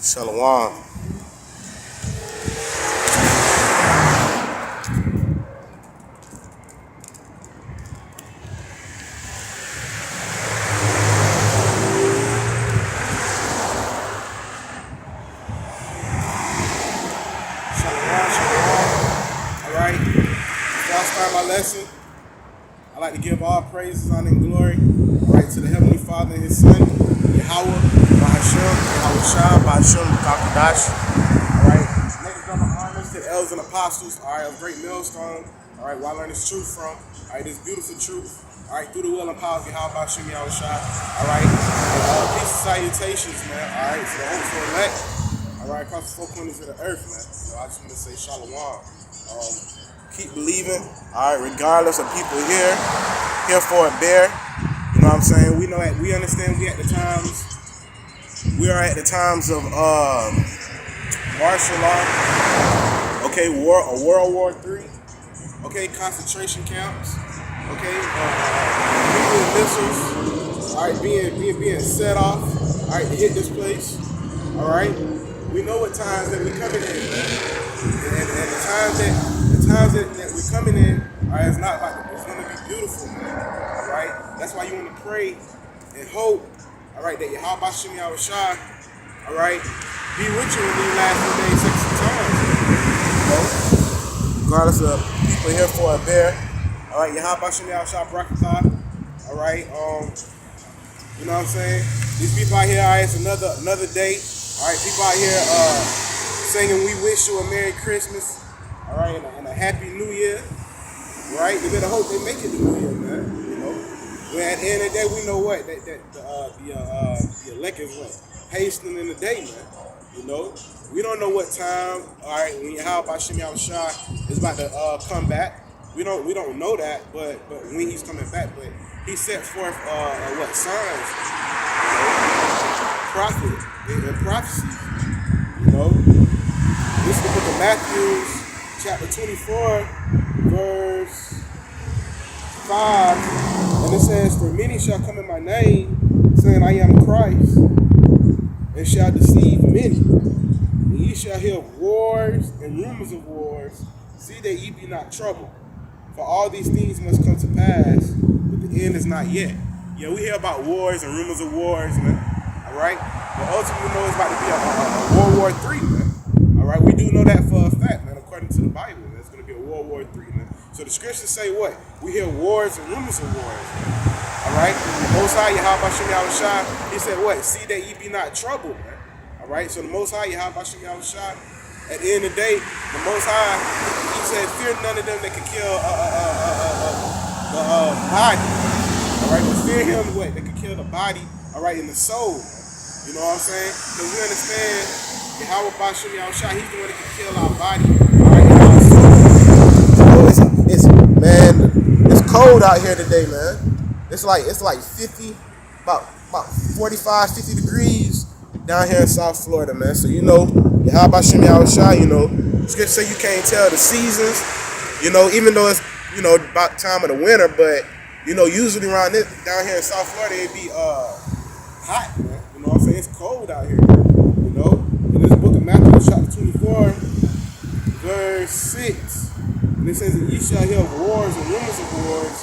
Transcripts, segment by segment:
Shalom. Alright, before I start my lesson, I'd like to give all praises, honor, and glory to the Heavenly Father and His Son, Yahweh, Yahweh Shah, Kakadash. Alright, next drummer honors to the elders and apostles, alright, of Great Millstone, alright, where I learned this truth from, alright, this beautiful truth, alright, through the will and power of Yahweh Shah, alright, peace and salutations, man, alright, to the hopeful elect, alright, across the four corners of the earth, man. I just want to say shalom. Keep believing, alright, regardless of people here for it, there. You know what I'm saying? We know that we understand we are at the times of martial law, okay, World War III, okay, concentration camps, okay, nuclear missiles, alright, being set off, alright, to hit this place, alright. We know what times that we're coming in, man. And the times that we're coming in, alright, it's not like it's gonna be beautiful, man. Alright? That's why you wanna pray and hope, alright, that Yahweh Shah, alright, be with you in these last few days, some times. You know? Regardless of people here for or there. Alright, Yahweh Shah Brakatah. Alright, you know what I'm saying? These people out here, alright, it's another day. Alright, people out here singing "We wish you a Merry Christmas," alright, and a Happy New Year, right? You better hope they make it the New Year, man. You know, when at the end of the day, we know what the elect is what hastening in the day, man. You know, we don't know what time. Alright, when Yahweh Shah is about to come back, we don't know that, but when he's coming back, but he set forth what signs, prophet and prophecy, you know. This is the book of Matthew, chapter 24, verse 5, and it says, "For many shall come in my name, saying, I am Christ, and shall deceive many. And ye shall hear of wars and rumors of wars. See that ye be not troubled. For all these things must come to pass, but the end is not yet." Yeah, we hear about wars and rumors of wars, man. Alright? But ultimately we know it's about to be a World War III, man. Alright? We do know that for a fact, man, according to the Bible. Man. It's going to be a World War III, man. So the scriptures say what? We hear wars and rumors of wars, man. Alright? The Most High, Yahweh Shah, he said what? See that ye be not troubled, man. Alright? So the Most High, Yahweh Shah, at the end of the day, the Most High, he said, fear none of them that can kill the body. Alright? But fear him what? That can kill the body, alright, and the soul. You know what I'm saying? Because we understand Yahweh Shah, he's the one that can kill our body, alright, and our soul. Man, it's cold out here today, man. It's like 50, about 45, 50 degrees down here in South Florida, man. So you know, Yahweh Shah, you know, scripture say you can't tell the seasons, you know, even though it's, you know, about time of the winter, but you know, usually around this down here in South Florida it'd be hot, man. You know what I'm saying? It's cold out here, you know. In this book of Matthew, chapter 24, verse 6, and it says, "And ye shall hear of wars and rumors of wars.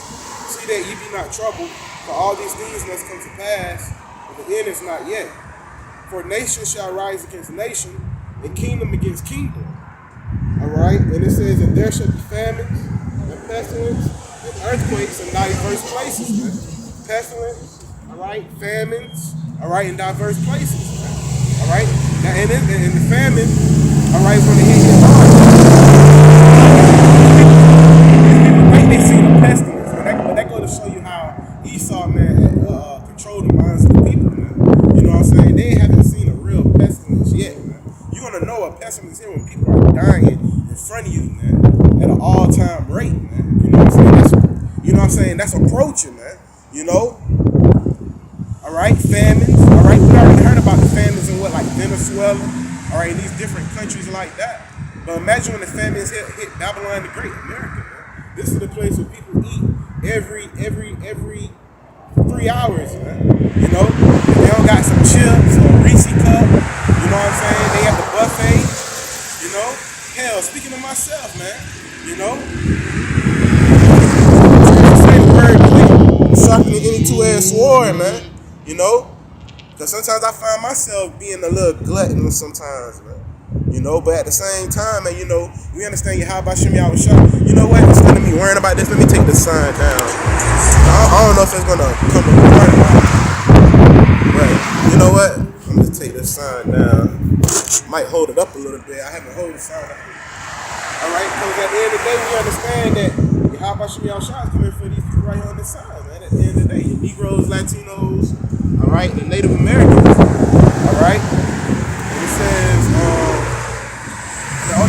See that ye be not troubled, for all these things must come to pass, but the end is not yet. For nation shall rise against nation, and kingdom against kingdom." Alright? And it says, "And there shall be famines, and pestilence, and earthquakes in diverse places." Man. Pestilence, alright, famines, alright, in diverse places. Alright? Now, and the famine, alright, is going to hit you hard. People think they see the pestilence, but that goes to show you how Esau, man, controlled the minds of the people, man. You know what I'm saying? They haven't seen a real pestilence yet, man. You're going to know a pestilence here when people are dying in front of you, man, at an all-time rate, man. You know what I'm saying? That's approaching, man. You know? Alright, famines. Alright, we already heard about the famines in like Venezuela, alright, in these different countries like that. But imagine when the famines hit Babylon the Great, America, man. This is the place where people eat every 3 hours, man. You know? If they don't got some chips or a Reese cup, You know what I'm saying? They at the buffet. You know? Hell, speaking of myself, man. You know? Say the word quick. Sharpening any two-edged sword, man. You know? Because sometimes I find myself being a little gluttonous sometimes, man. You know, but at the same time, man, you know, we understand you how about Shimmy out shot. You know what? Instead of me worrying about this, let me take the sign down. I don't know if it's gonna come to part of it. But you know what? I'm gonna take this sign down. Might hold it up a little bit. I haven't held the sign up. Alright, because at the end of the day, we understand that how about Shimmy out shot is coming for these people right here on this side, man. At the end of the day, Negroes, Latinos, alright, the Native Americans. Alright? And it says, oh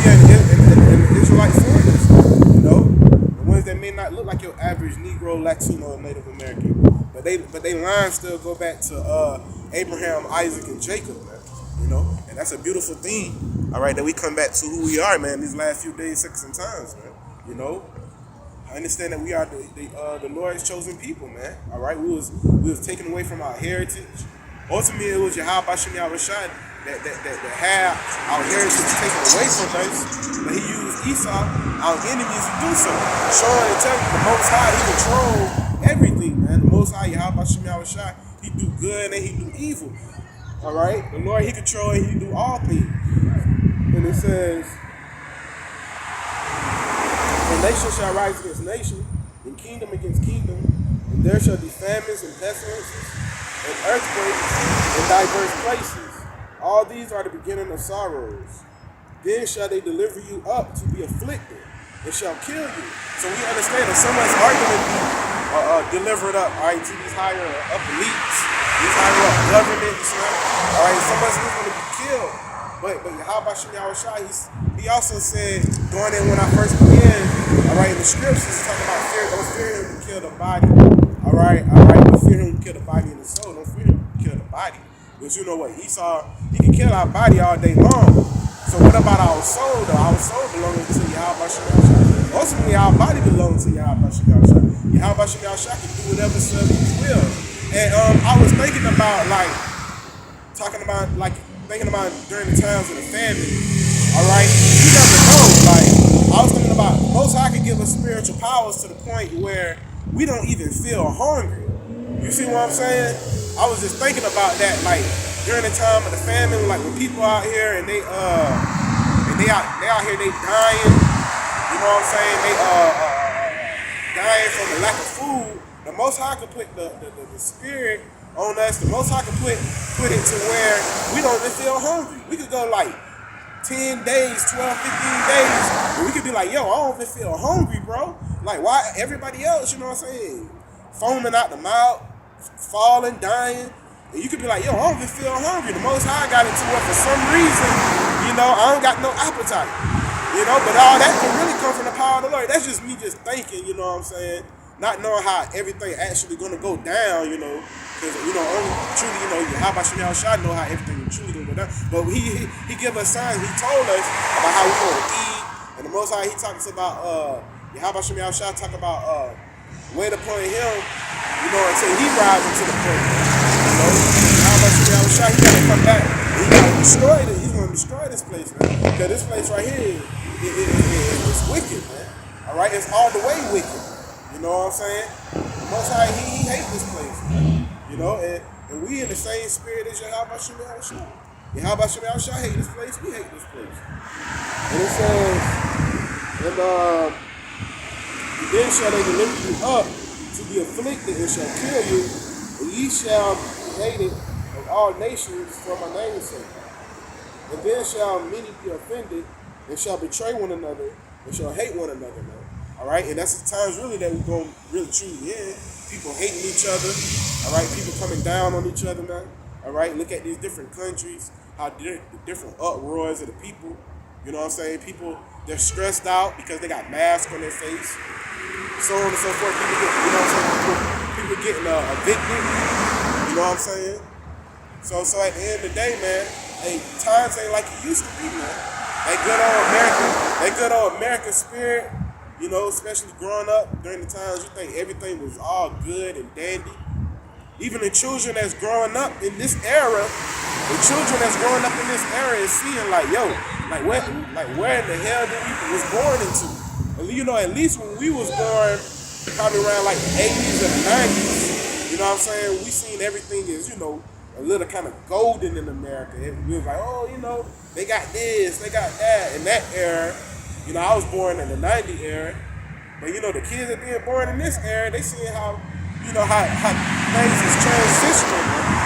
yeah, and the Israelite foreigners, you know, the ones that may not look like your average Negro, Latino, or Native American, but they lines still go back to Abraham, Isaac, and Jacob, man. You know, and that's a beautiful thing. All right, that we come back to who we are, man. These last few days, seconds, and times, man. You know, I understand that we are the Lord's chosen people, man. All right, we was taken away from our heritage. Ultimately, it was Yahweh Shem Yahushua that had our heritage taken away from us, but he used Esau, our enemies, to do so. Showing and telling you, the Most High, he controls everything, man. The Most High, Yahweh Shem Yahushua, he do good and he do evil. All right, the Lord, he control and he do all things. And it says, "And nation shall rise against nation, and kingdom against kingdom, and there shall be famines and pestilences, and earthquakes in diverse places. All these are the beginning of sorrows. Then shall they deliver you up to be afflicted, and shall kill you." So we understand that someone's argument be delivered up, all right, to these higher up elites, these higher up governments, right? All right, someone's going to be killed. But how about Shem Yahushua? He also said, going in when I first began, all right, in the scriptures, talking about fear, don't fear him to kill the body. All right, don't fear him to kill the body and the soul. Don't fear him to kill the body. Because you know what, Esau, he can kill our body all day long. So what about our soul, though? Our soul belongs to Yahweh Shem Yahushua. Ultimately, our body belongs to Yahweh Shem Yahushua. Yahweh Shem Yahushua can do whatever he will. And I was thinking about, thinking about during the times of the famine. All right, you never know. Like, I was thinking about Most High can give us spiritual powers to the point where we don't even feel hungry. You see what I'm saying? I was just thinking about that, like during the time of the famine, like when people out here and they out here, they dying. You know what I'm saying? They dying from the lack of food. The Most High could put the spirit on us. The Most High could put it to where we don't even feel hungry. We could go like 10 days, 12, 15 days, and we could be like, yo, I don't even feel hungry, bro. Like, why everybody else, you know what I'm saying, foaming out the mouth, falling, dying, and you could be like, yo, I don't even feel hungry. The Most High got it to where for some reason, you know, I don't got no appetite. You know, but all that can really come from the power of the Lord. That's just me just thinking, you know what I'm saying? Not knowing how everything actually gonna go down, you know, because you know only truly, you know, how about Shem Yahushua know how everything truly gonna go down. But he give us signs. He told us about how we gonna eat, and the Most High he talks about how about Shem Yahushua talk about wait upon him, you know, until he rises to the point. You know, how about Shem Yahushua? He gotta come back. He gotta destroy it. He's gonna destroy this place, man. Because this place right here is wicked, man. All right, it's all the way wicked. You know what I'm saying? The Most High, he hates this place. You know, and we in the same spirit as Yahweh Shem Yahushua. Yahweh Shem Yahushua hate this place, we hate this place. And it says, and then shall they deliver you up to be afflicted and shall kill you, and ye shall be hated of all nations for my name's sake. And then shall many be offended, and shall betray one another, and shall hate one another, man. All right, and that's the times really that we're going to really truly in. People hating each other, all right, people coming down on each other, man. All right, look at these different countries, how the different uproars of the people. You know what I'm saying? People, they're stressed out because they got masks on their face, so on and so forth. People get, you know what I'm saying? People getting evicted. You know what I'm saying? So at the end of the day, man, hey, times ain't like it used to be, man. That good old American spirit. You know, especially growing up during the times you think everything was all good and dandy. Even the children that's growing up in this era, The children that's growing up in this era is seeing like, yo, where in the hell did we was born into? At least when we was born, probably around like the 80s or the 90s, you know what I'm saying? We seen everything as, a little kind of golden in America. We was like, oh, they got this, they got that. In that era, I was born in the 90s era. But the kids that being born in this era, they seeing how things is transitioning, man.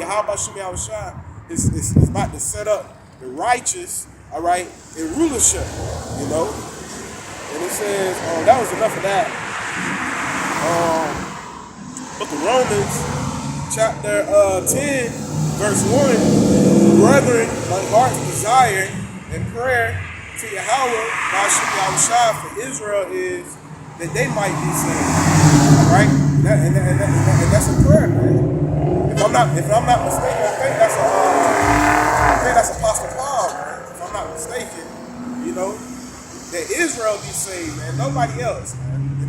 How about Shimei Awashai is about to set up the righteous, all right, in rulership, And it says, that was enough of that. Book of Romans, chapter 10, verse 1. Brethren, my heart's desire and prayer to Yahweh, by Shimei Awashai for Israel is that they might be saved. All right? And that's a prayer, man. If I'm not mistaken, I think that's Apostle Paul, man. If I'm not mistaken, that Israel be saved, man. Nobody else, man.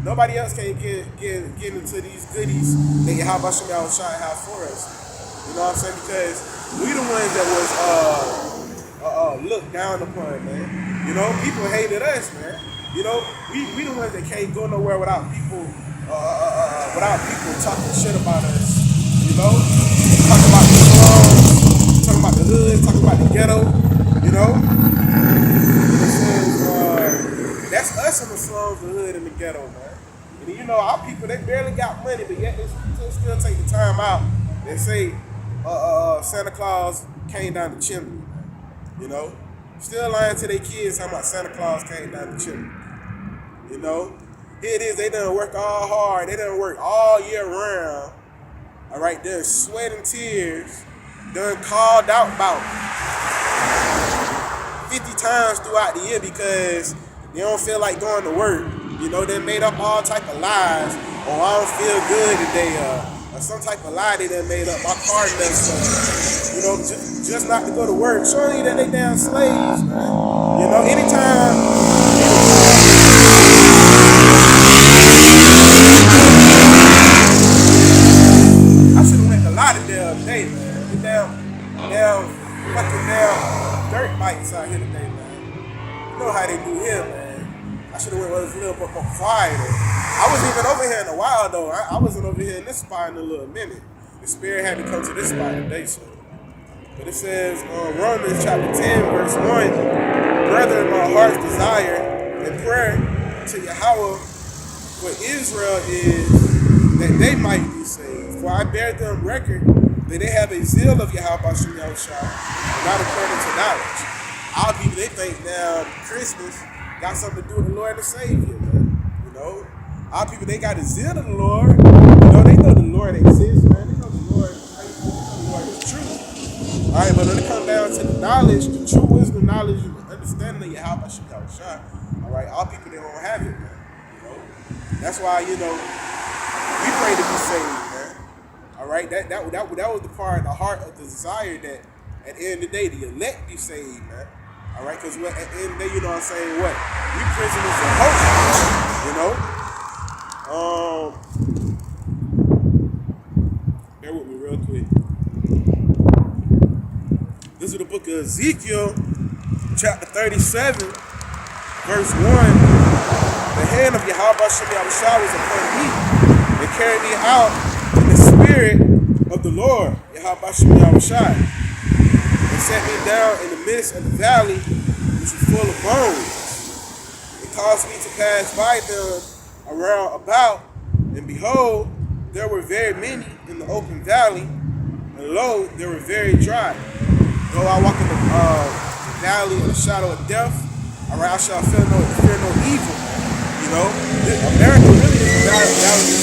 Nobody else can get into these goodies that Yahweh Shimei Awashai have for us. You know what I'm saying? Because we the ones that was looked down upon, man. People hated us, man. We the ones that can't go nowhere without people talking shit about us. Talking about the slums, talking about the hood, talking about the ghetto. It says that's us in the slums, the hood, and the ghetto, man. And our people, they barely got money, but yet they still take the time out and say Santa Claus came down the chimney. Still lying to their kids talking about Santa Claus came down the chimney. Here it is, they done work all hard, they done work all year round. All right, they're sweating tears, done called out about 50 times throughout the year because they don't feel like going to work. They made up all type of lies. Oh, I don't feel good today, or some type of lie they done made up. My car messed up. Just not to go to work. Showing you that they damn slaves, man. Anytime. I should have went a lot of damn day, man. The damn dirt bikes out here today, man. You know how they do here, man. I should have went a little bit more quieter. I wasn't even over here in a while, though. I wasn't over here in this spot in a little minute. The Spirit had to come to this spot today, so. But it says, Romans chapter 10, verse 1, Brethren, my heart's desire and prayer to Yahweh for Israel is that they might be saved. For I bear them record that they have a zeal of Yahweh Shimei Awashai, not according to knowledge. Our people, they think now Christmas got something to do with the Lord and Savior, man. Our people, they got a zeal of the Lord. They know the Lord exists, man. They know the Lord is faithful. They know the Lord is true. All right, but when it comes down to the knowledge, the true wisdom, knowledge, and the understanding of Yahweh Shimei Awashai, all right, our people, they don't have it, man. That's why, we pray to be saved, man. All right, that was the part, the heart of the desire that at the end of the day, the elect be saved, man. All right, because at the end of the day, what? We prisoners of hope, Bear with me real quick. This is the book of Ezekiel, chapter 37, verse 1. The hand of Yahweh Shimei Awashai was upon me and carried me out in the spirit of the Lord, Yahweh Shimei Awashai, and set me down in the midst of the valley, which was full of bones. It caused me to pass by them around about, and behold, there were very many in the open valley, and lo, they were very dry. Though I walk in the valley of the shadow of death, all right, I shall fear no evil. America really is a valley of the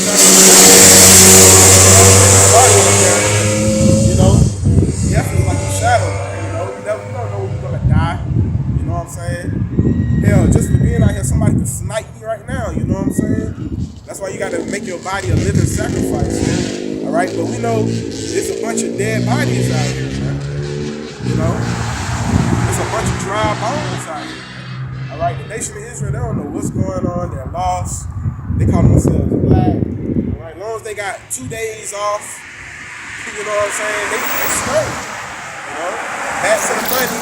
shadow of death. Death is like a shadow. You don't know when you're gonna die. You know what I'm saying? Hell, just for being out here, somebody can snipe me right now. You know what I'm saying? That's why you got to make your body a living sacrifice. All right, but we know there's a bunch of dead bodies out here, man. There's a bunch of dry bones out here. All right, the nation of Israel, they don't know what's going on. They're lost. They call themselves black. All right, as long as they got 2 days off, You know what I'm saying? They straight. You know? Back to the money,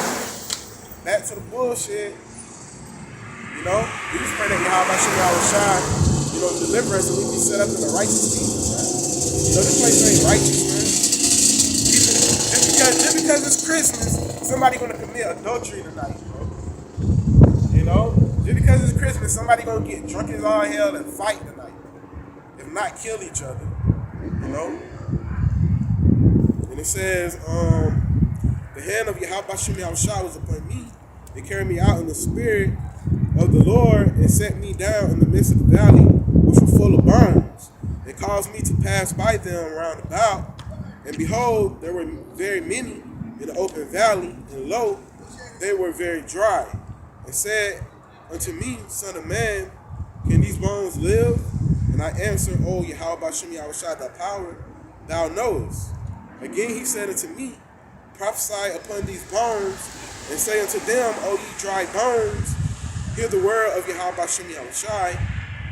back to the bullshit. You know? We just pray that Yahweh shine, you know, deliver us and we be set up in the righteous kingdom, man. You know, this place ain't righteous, man. Just because it's Christmas, somebody gonna commit adultery tonight, bro. You know? Just because it's Christmas, somebody gonna get drunk as all hell and fight tonight. If not kill each other. You know? And it says, the hand of Yahweh Shah was upon me. It carried me out in the spirit of the Lord and set me down in the midst of the valley, which were full of bones. It caused me to pass by them round about. And behold, there were very many in the open valley, and lo, they were very dry. And said unto me, Son of man, can these bones live? And I answered, O Yahweh Bashem Yahushua, thy power, thou knowest. Again he said unto me, prophesy upon these bones, and say unto them, O ye dry bones, hear the word of Yahweh Bashem Yahushua.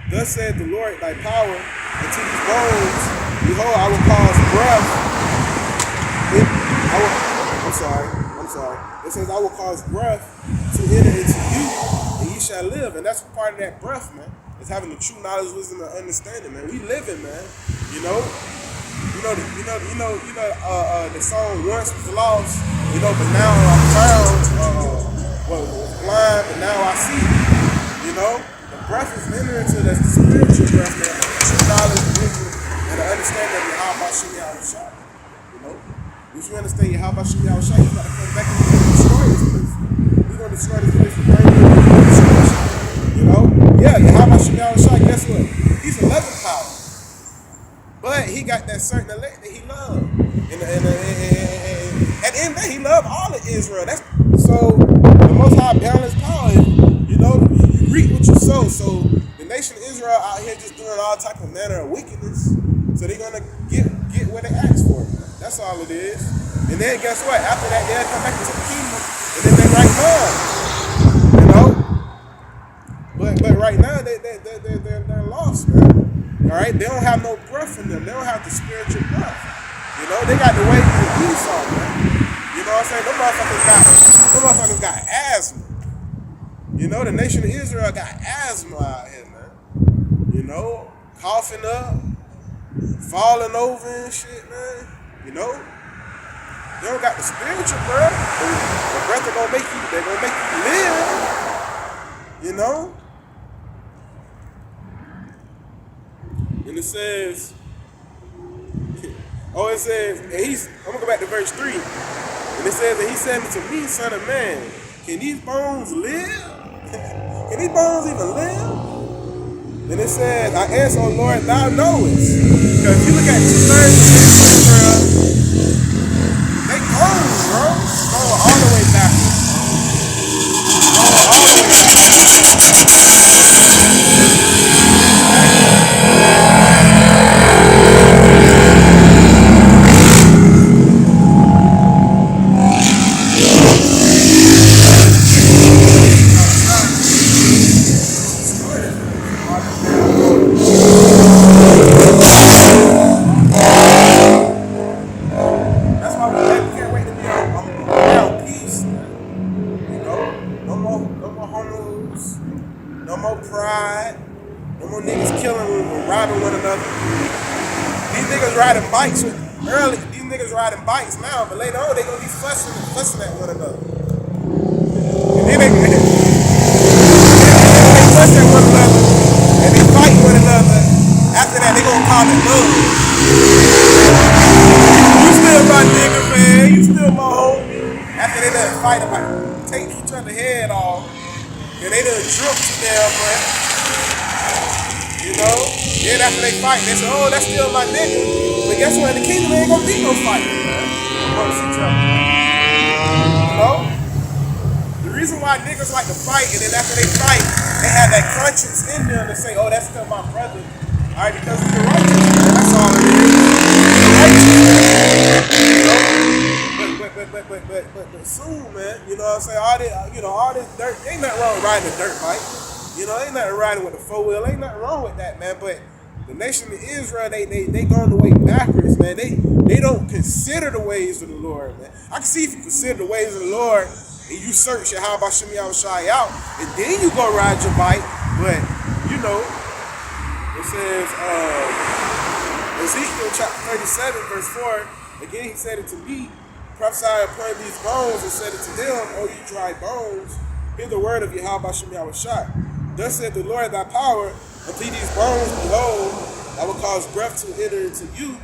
Thus said the Lord thy power unto these bones, behold, I will cause breath. I'm sorry. It says, I will cause breath to enter into you, and ye shall live. And that's part of that breath, man. It's having the true knowledge, wisdom, and understanding, man. We living, man. You know the song Once Was Lost, you know, but now I'm found. Was blind, but now I see. You know, the breath is entering into the spiritual breath, man. The true knowledge, wisdom, and the understanding of how about Shah. You know, if you understand how about Shah, you got to come back and destroy this place. We're gonna destroy this place with destruction. You know, yeah, Yahweh Shah, guess what? He's 11 power. But he got that certain elect that he loved. And at the end of the day, he loved all of Israel. That's so the most high balanced power is, you know, you reap what you sow. So the nation of Israel out here just doing all type of manner of wickedness. So they're gonna get what they asked for. That's all it is. And then guess what? After that, they'll come back into the kingdom and then they right now. You know? But right now they're lost, man. All right, they don't have no breath in them. They don't have the spiritual breath. You know, they got the way of Esau, man. You know what I'm saying? Them motherfuckers got asthma. You know, the nation of Israel got asthma out here, man. You know, coughing up, falling over and shit, man. You know, they don't got the spiritual breath. The breath they're gonna make you live. You know. And it says, I'm gonna go back to verse 3. And it says, and he said unto me, Son of man, can these bones live? Can these bones even live? And it says, I answer, O Lord, thou knowest. Because if you look at 2/3 of Israel, they cold, bro. Going all the way backwards. Going all the way these niggas riding bikes now, but later on they gonna be fussing at one another. And then they fuss at one another and they fight one another. After that they gonna call it love. You still my nigga, man. You still my homie. After they done fight about take each other's head off, and they done drunk to them, man. You know? Then after they fight, they say, oh, that's still my nigga. But guess what? In the kingdom, there ain't gonna be no fighting, man. Amongst each other. You know? The reason why niggas like to fight, and then after they fight, they have that conscience in them to say, oh, that's still my brother. All right, because he's the righteous, man. That's all it is. The righteous, man. You know? But soon, man, you know what I'm saying? All this dirt, ain't nothing wrong with riding a dirt bike. You know, ain't nothing riding with a 4-wheel. Ain't nothing wrong with that, man. But The nation of Israel, they going the way backwards, man. They don't consider the ways of the Lord, man. I can see if you consider the ways of the Lord and you search your how about Shemi Shai out, and then you go ride your bike. But you know, it says Ezekiel chapter 37, verse 4. Again, he said it to me, prophesy upon these bones, and said it to them, O you dry bones, hear the word of Yahweh Shemi Shai. Thus said the Lord thy power, unto these bones, behold, I will cause breath to enter into you,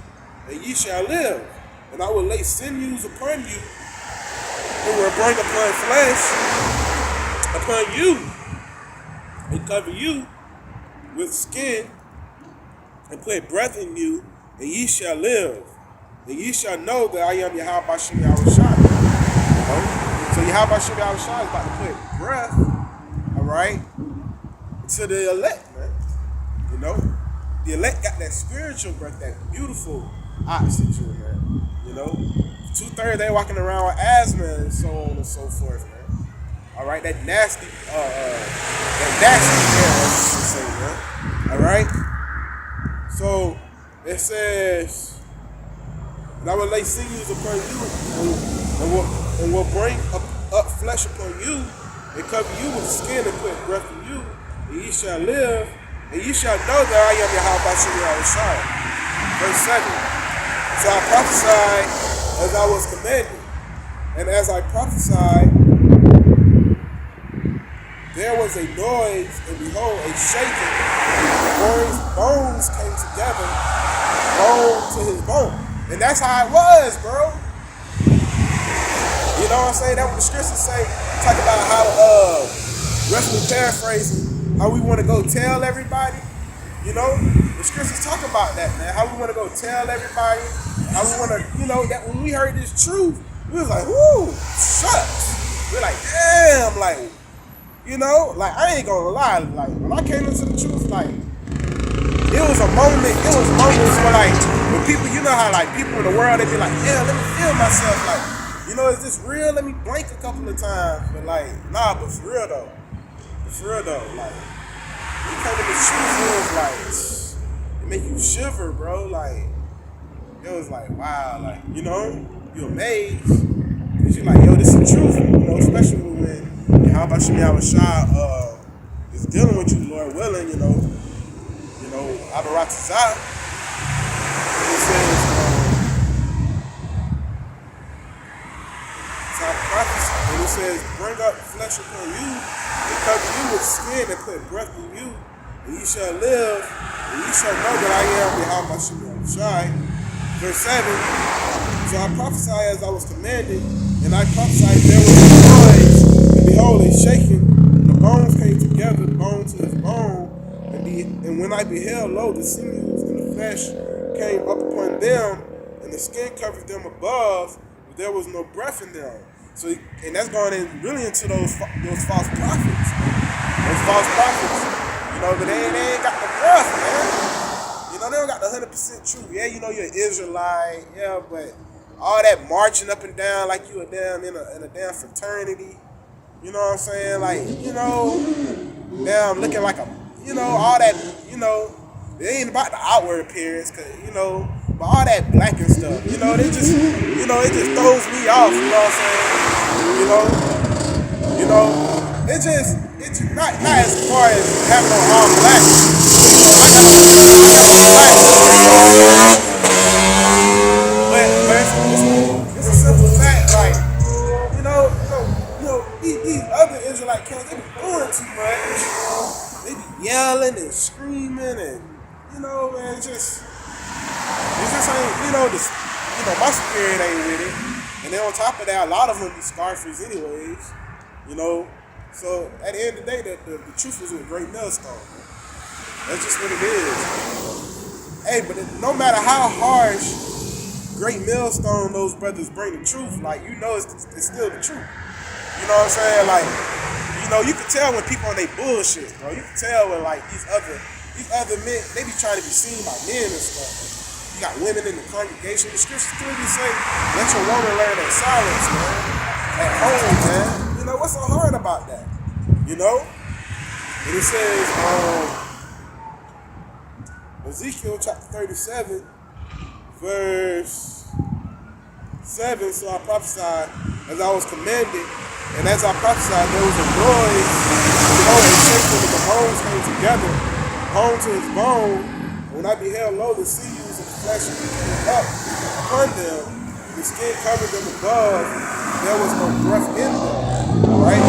and ye shall live. And I will lay sinews upon you, and will bring upon flesh upon you, and cover you with skin, and put breath in you, and ye shall live. And ye shall know that I am Yahweh Bashem Yahushua. So Yahweh Bashem Yahushua is about to put breath, all right, to the elect, man. You know, the elect got that spiritual breath, that beautiful oxygen, man. You know, 2/3 they walking around with asthma and so on and so forth, man. All right, that nasty air, I should say, man. All right. So it says, and I will lay sinews upon you, and will bring up flesh upon you, and cover you with skin, and put breath in you, and ye shall live, and ye shall know that I am Yahweh Bashem Yahushua. Verse 7. So I prophesied as I was commanded, and as I prophesied, there was a noise, and behold, a shaking. Bones came together, bone to his bone. And that's how it was, bro. You know what I'm saying? That's what the scriptures say. Talk about how, roughly paraphrasing, how we want to go tell everybody. You know, the scriptures talk about that, man. How we want to go tell everybody. How we want to, you know, that when we heard this truth, we was like, whoo, shucks. We're like, damn, like, you know, like, I ain't gonna lie. Like, when I came into the truth, like, it was moments where, like, when people, you know how, like, people in the world, they be like, yeah, let me feel myself. Like, you know, is this real? Let me blink a couple of times. But, like, nah, but for real, though. Like, you come to the truth, it was like, it make you shiver, bro. Like, it was like, wow, like, you know, you amazed. Because you're like, yo, this is the truth. You know, especially when, how about Shemi Yahushua is dealing with you, Lord willing, you know, Abaratazah. It says, so I prophesy, and it says, bring up flesh upon you, and cover you with skin, and put breath in you, and you shall live, and you shall know that I am Yahweh Shemi Yahushua. Verse 7, so I prophesied as I was commanded, and I prophesied there was a noise, and behold, a shaking, and the bones came together, bone to his bone, and when I beheld, lo, the sinews and the flesh came up upon them, and the skin covered them above, but there was no breath in them. So, and that's going in really into those false prophets. Those false prophets, you know, but they ain't got the breath, man. You know, they don't got the 100% truth. Yeah, you know, you're an Israelite, yeah, but all that marching up and down like you were down in a damn fraternity, you know what I'm saying? Like, you know, damn, looking like a, you know, all that, you know, it ain't about the outward appearance, cause, you know, but all that black and stuff, you know, they just, you know, it just throws me off, you know what I'm saying? You know, it's not as far as having on all black. You know, I got but it's a simple fact, like, you know, these other Israelite camps, they be doing too much. They be yelling and screaming, and you know, man, it just ain't, you know, my spirit ain't with it. And then on top of that, a lot of them be scoffers anyways, you know. So at the end of the day, the truth is a great millstone, man. That's just what it is. Hey, but no matter how harsh great millstone those brothers bring the truth, like, you know, it's still the truth. You know what I'm saying? Like, you know, you can tell when people on they bullshit, bro. You can tell when, like, these other men, they be trying to be seen by men and stuff. You got women in the congregation. The scriptures clearly say, let your woman learn that silence, man. At home, man. You know, what's so hard about that? You know? And it says, Ezekiel chapter 37, verse 7. So I prophesied as I was commanded, and as I prophesied, there was a noise, and shaking, and the bones came together, bone to his bone. And when I beheld, lo, the sinews and the flesh came up upon them, the skin covered them above, there was no breath in them. All right?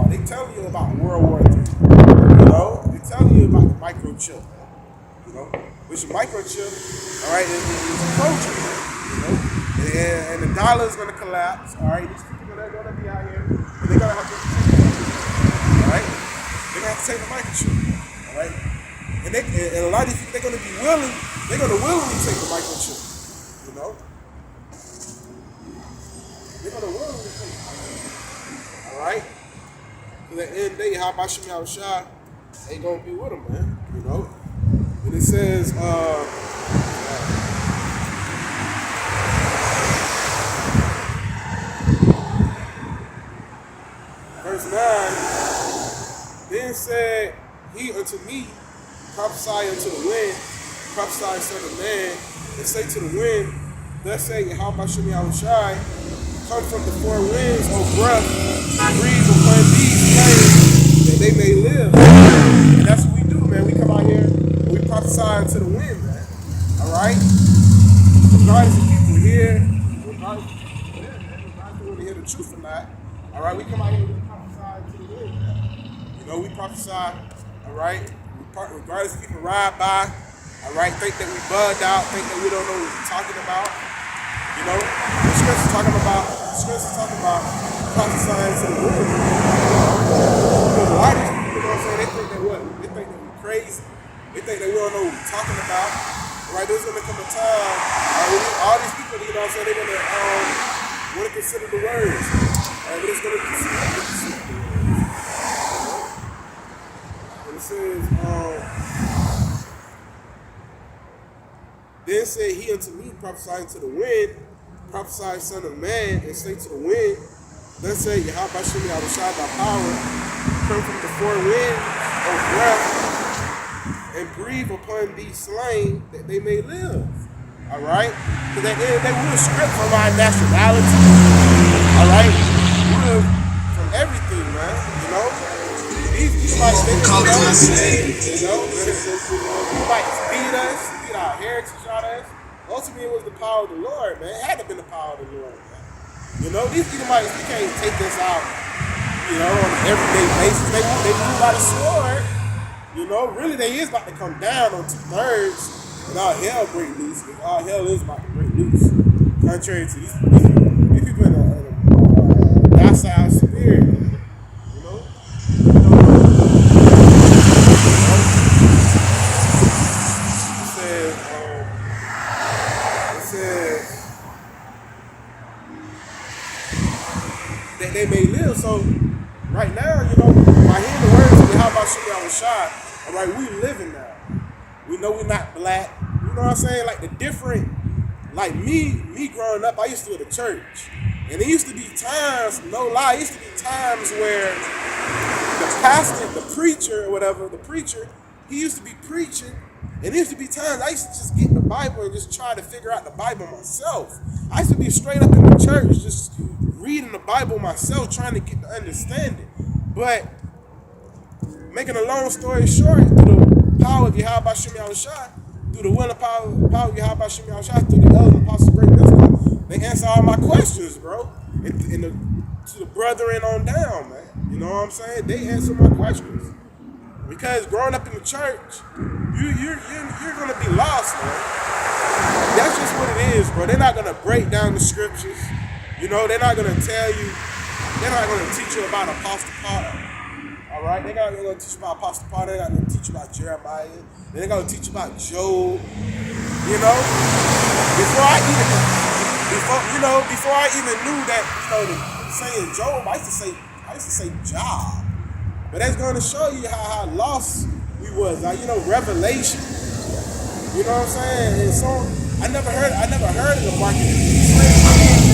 They tell you about World War III. They tell you about the microchip. Which microchip, all right, is approaching. And the dollar is going to collapse. All right, these people are going to be out here, and they're going to have to take the microchip. All right, they're going to have to take the microchip. All right, and a lot of these people, they're going to be willing. They're going to willingly take the microchip. They're going to willingly take the microchip. All right. At the end of the day, how about Shemi Shai ain't gonna be with him, man. And it says, verse 9, then said he unto me, prophesy unto the wind, prophesy, son of man, and say to the wind, thus say, how about Shemi Shai, come from the four winds, O breath, breathe upon these flames that they may live. And that's what we do, man. We come out here and we prophesy to the wind, man. All right? Regardless of people here, regardless of whether they hear the truth or not, all right? We come out here and we prophesy to the wind, man. We prophesy, all right? Regardless if people ride by, all right, think that we bugged out, think that we don't know what we're talking about. The scripture's talking about prophesying to the wind. Because a lot of these people, they think that They think that we're crazy. They think that we don't know what we're talking about. Right? There's gonna come a time, all these people, they're gonna consider the words. But it's gonna consider the words. And it says, then said he unto me, prophesying to the wind, prophesy, son of man, and say to the wind, thus say Yahweh Shemi Shai thy power, come from the four winds, O breath, and breathe upon these slain that they may live. All right? Because at the end of the day, we were stripped from our nationality. All right? We were from everything, man. These like they might beat us, beat our heritage out of us. Ultimately, it was the power of the Lord, man. It had to have been the power of the Lord, man. These Edomites, you can't take this out, on an everyday basis. They move by the sword. Really, they is about to come down on 2/3, and all hell break loose. All hell is about to break loose. Contrary to these people in a docile spirit, that they may live. So right now, by hearing the words of Yahweh Shemi Shai, all right, we living now. We know we're not black. You know what I'm saying? Like the different, like me growing up, I used to go to church. And there used to be times, no lie, it used to be times where the pastor, the preacher or whatever, he used to be preaching. And there used to be times I used to just get in the Bible and just try to figure out the Bible myself. I used to be straight up in the church, just reading the Bible myself, trying to get the understanding. But making a long story short, through the power of Yahweh Shemi Shai, through the will and power of Yahweh Shemi Shai, through the elders and apostles, great wisdom, they answer all my questions, bro. To the brethren on down, man. You know what I'm saying? They answer my questions. Because growing up in the church, you're gonna be lost, man. That's just what it is, bro. They're not gonna break down the scriptures. They're not gonna tell you. They're not gonna teach you about Apostle Paul. All right, they're not gonna teach you about Apostle Paul. They're not gonna teach you about Jeremiah. They're gonna teach you about Job. Before I even knew that, saying Job, I used to say Job. But that's going to show you how lost we was. Revelation. You know what I'm saying? And so I never heard of the market slave.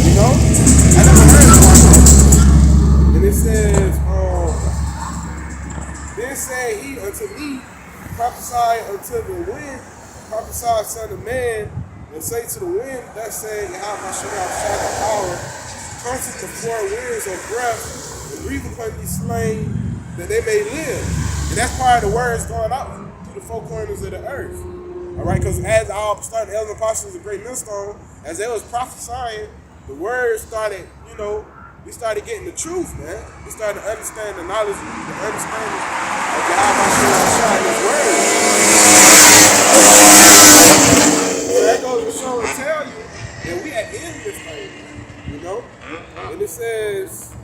You know? I never heard of the market. And it says, then said he unto me, prophesy unto the wind, prophesy, son of man, and say to the wind, that said, Yahweh shall the power, conquer the four winds of breath, and breathe upon these slain, that they may live. And that's part of the words going out through the four corners of the earth. All right, because as I started, the elders and apostles of the great millstone, as they was prophesying, the words started, we started getting the truth, man. We started to understand the knowledge, the understanding of Yahweh and His word. So that goes to show and tell you that we at the end of this thing, And it says,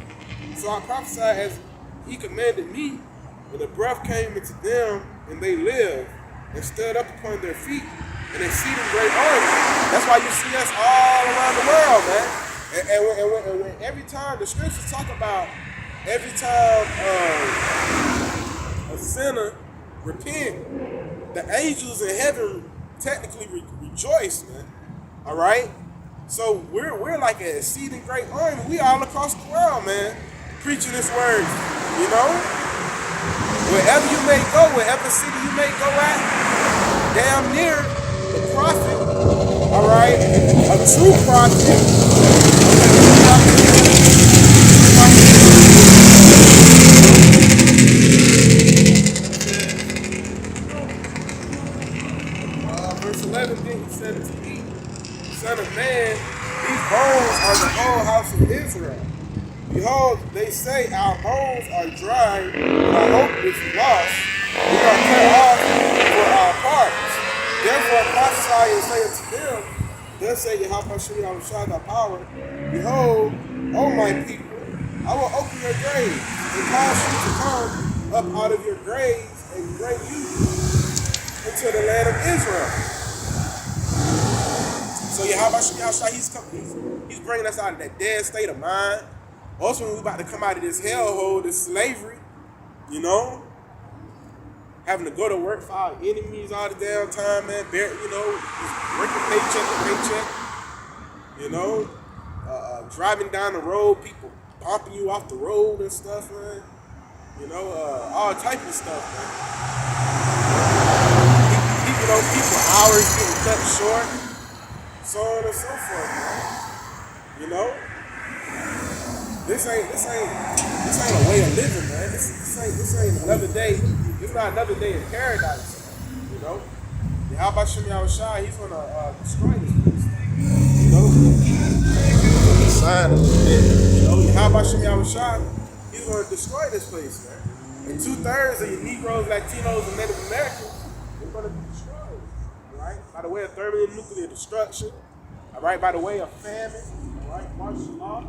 so I prophesied as he commanded me, and the breath came into them, and they lived, and stood up upon their feet, and exceeding great army. That's why you see us all around the world, man. And when every time the scriptures talk about every time a sinner repent, the angels in heaven technically rejoice, man. All right, so we're like an exceeding great army. We all across the world, man, preaching this word. Wherever you may go, wherever city you may go at, damn near the prophet. All right, a true prophet. Verse 11, then he said to me, Son of man, these bones are the whole house of Israel. Behold, they say our bones are dry, and our hope is lost. We are cut off for our parts. Therefore prophesy and say unto them, thus say Yahweh Shah thy power, behold, O my people, I will open your graves and cause you to come up out of your graves and bring you into the land of Israel. So Yahweh he's bringing us out of that dead state of mind. Also, when we're about to come out of this hellhole, this slavery, having to go to work for our enemies all the damn time, man, working paycheck to paycheck, driving down the road, people bumping you off the road and stuff, man, all type of stuff, man. People hours getting cut short, so on and so forth, man. This ain't a way of living, man. This ain't another day. It's not another day in paradise, How about Shem Yahushua? He's gonna destroy this place, Sign a little bit, How about Shem Yahushua? He's gonna destroy this place, man. And 2/3 of your Negroes, Latinos, and Native Americans, they're gonna be destroyed, right? By the way of thermonuclear destruction, all right? By the way of famine, all right? Martial law,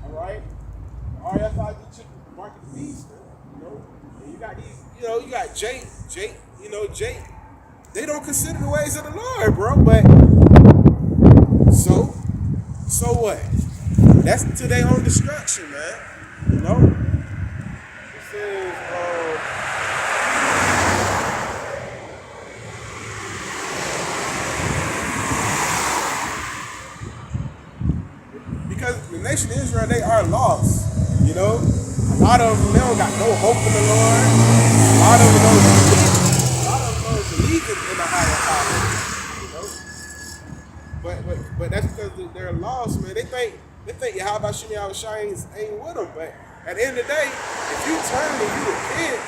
all right? RFID chip, mark of the beast, and you got these, you got Jake, they don't consider the ways of the Lord, bro, but so what? That's to their own destruction, man, It says, because the nation of Israel, they are lost. A lot of them, they don't got no hope in the Lord. A lot of them don't believe in the higher power. But that's because they're lost, man. They think Yahweh Shem Yahushua ain't with them. But at the end of the day, if you turn and you repent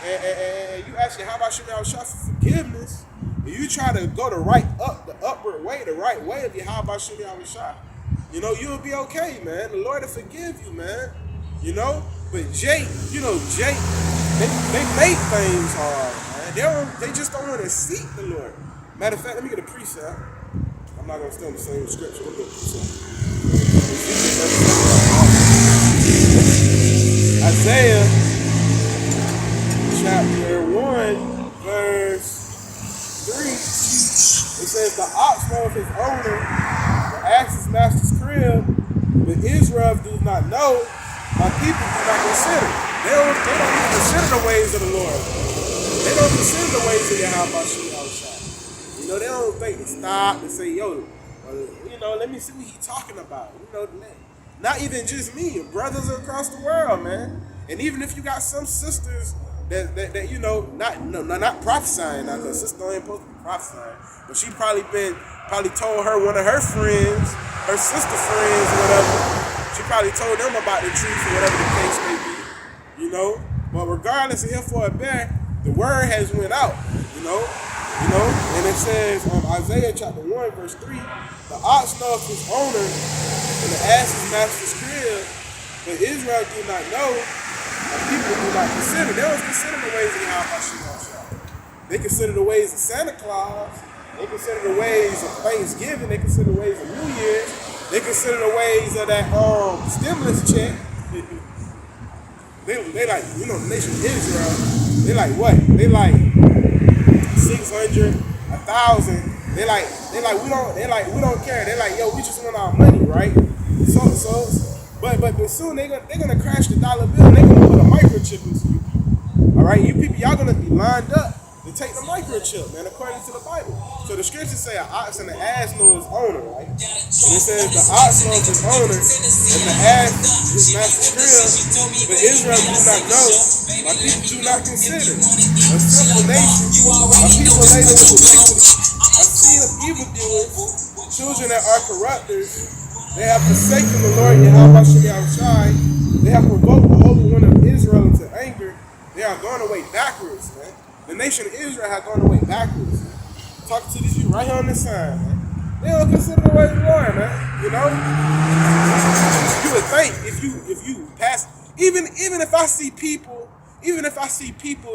and you ask Yahweh Shem Yahushua for forgiveness, and you try to go the upward way, the right way of Yahweh Shem Yahushua, you'll be okay, man. The Lord will forgive you, man. But Jake, they make things hard, man. They just don't want to seek the Lord. Matter of fact, let me get a precept. I'm not gonna stay on the same scripture. Let me get a precept. Isaiah chapter 1, verse 3. It says, the ox knoweth his owner, the ass his master's crib, but Israel does not know, my people do not consider. They don't even consider the ways of the Lord. They don't consider the ways of Yahweh Shah. You know, they don't think to stop and say, yo, let me see what he talking about. Not even just me, brothers across the world, man. And even if you got some sisters that not prophesying now, because sister ain't supposed to be prophesying, but she probably told one of her friends, her sister friends or whatever. She probably told them about the truth or whatever the case may be, But regardless of here for a bear, the word has went out, and it says Isaiah chapter 1 verse 3, the ox knoweth his owner, and the ass his master's crib, but Israel do not know, and people do not consider. They don't consider the ways of Yahweh. They consider the ways of Santa Claus. They consider the ways of Thanksgiving. They consider the ways of New Year's. They consider the ways of that stimulus check. They like, the nation of Israel. They like what? They like 600, 1,000. They like we don't care. They like, yo, we just want our money, right? But soon they're gonna crash the dollar bill. And they're gonna put a microchip into you. All right, you people, y'all gonna be lined up to take the microchip, man, according to the Bible. So the scriptures say an ox and an ass know his owner, right? And it says the ox knows his owner and the ass his master's crib, but Israel do not know, my people do not consider. A simple nation, a people laden with iniquity, a seed of evildoers, children that are corrupters. They have forsaken the Lord Yahweh Shai. They have provoked the Holy One of Israel into anger. They are going away backwards, man. The nation of Israel has gone away backwards. Talking to these people right here on this side, man. They don't consider the way of the Lord, man. You would think if you pass, even if I see people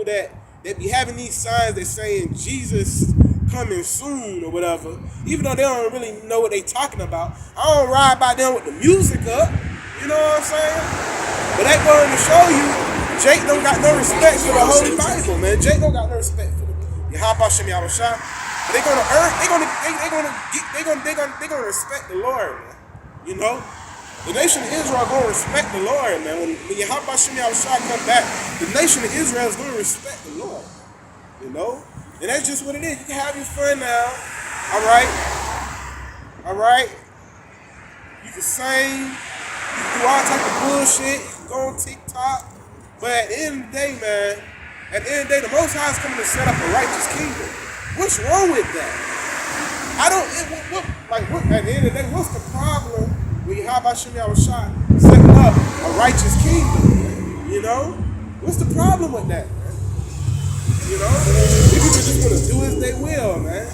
that be having these signs that saying Jesus coming soon or whatever, even though they don't really know what they talking about, I don't ride by them with the music up. You know what I'm saying? But that going to show you, Jake don't got no respect for the Holy Bible, man. Jake don't got no respect for the Yahweh Shem Yahushua. But they're gonna respect the Lord, man. The nation of Israel gonna respect the Lord, man. When Yahweh Shem Yahushua come back, the nation of Israel is gonna respect the Lord. And that's just what it is. You can have your fun now. All right. You can sing. You can do all type of bullshit. You can go on TikTok. But at the end of the day, man, the Most High is coming to set up a righteous kingdom. What's wrong with that? At the end of the day, what's the problem when Yahweh Shem Yahushua setting up a righteous kingdom? What's the problem with that, man? People just want to do as they will, man.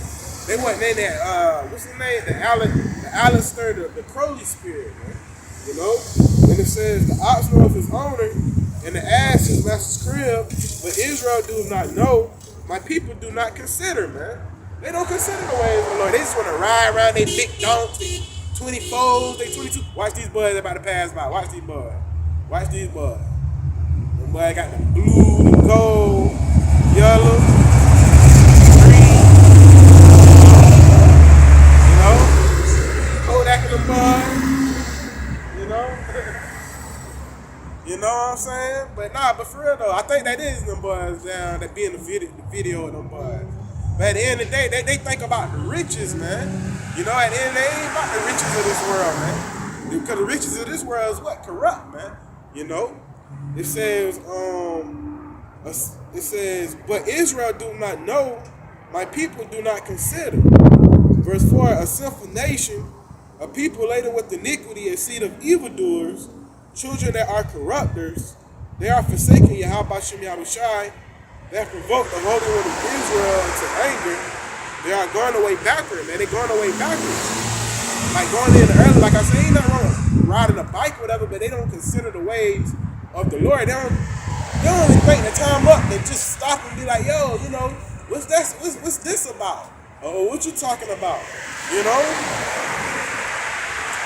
They want what's his name? The Alistair, the Crowley spirit, man. And it says the ox knoweth his owner, and the ass his master's crib, but Israel do not know, my people do not consider, man. They don't consider the ways of the Lord. They just want to ride around they big donks, they 24s, they 22. Watch these boys about to pass by. Watch these boys. The boy got the blue, the gold, yellow, green. Kodak in the boys. You know what I'm saying? But for real though, I think that is them boys down that be in the video of them boys. But at the end of the day, they think about the riches, man. At the end of the day, it ain't about the riches of this world, man. Because the riches of this world is what? Corrupt, man. It says, but Israel do not know, my people do not consider. Verse 4, a sinful nation, a people laden with iniquity, a seed of evildoers, children that are corrupters, they are forsaken Yahweh Shem Yahushai. They have provoked the Holy One of Israel into anger. They are going away backward, man. They're going away backwards. Like going in early, like I said, ain't nothing wrong with riding a bike or whatever, but they don't consider the ways of the Lord. They don't even think the time up and just stop and be like, yo, what's this about? Or what you talking about?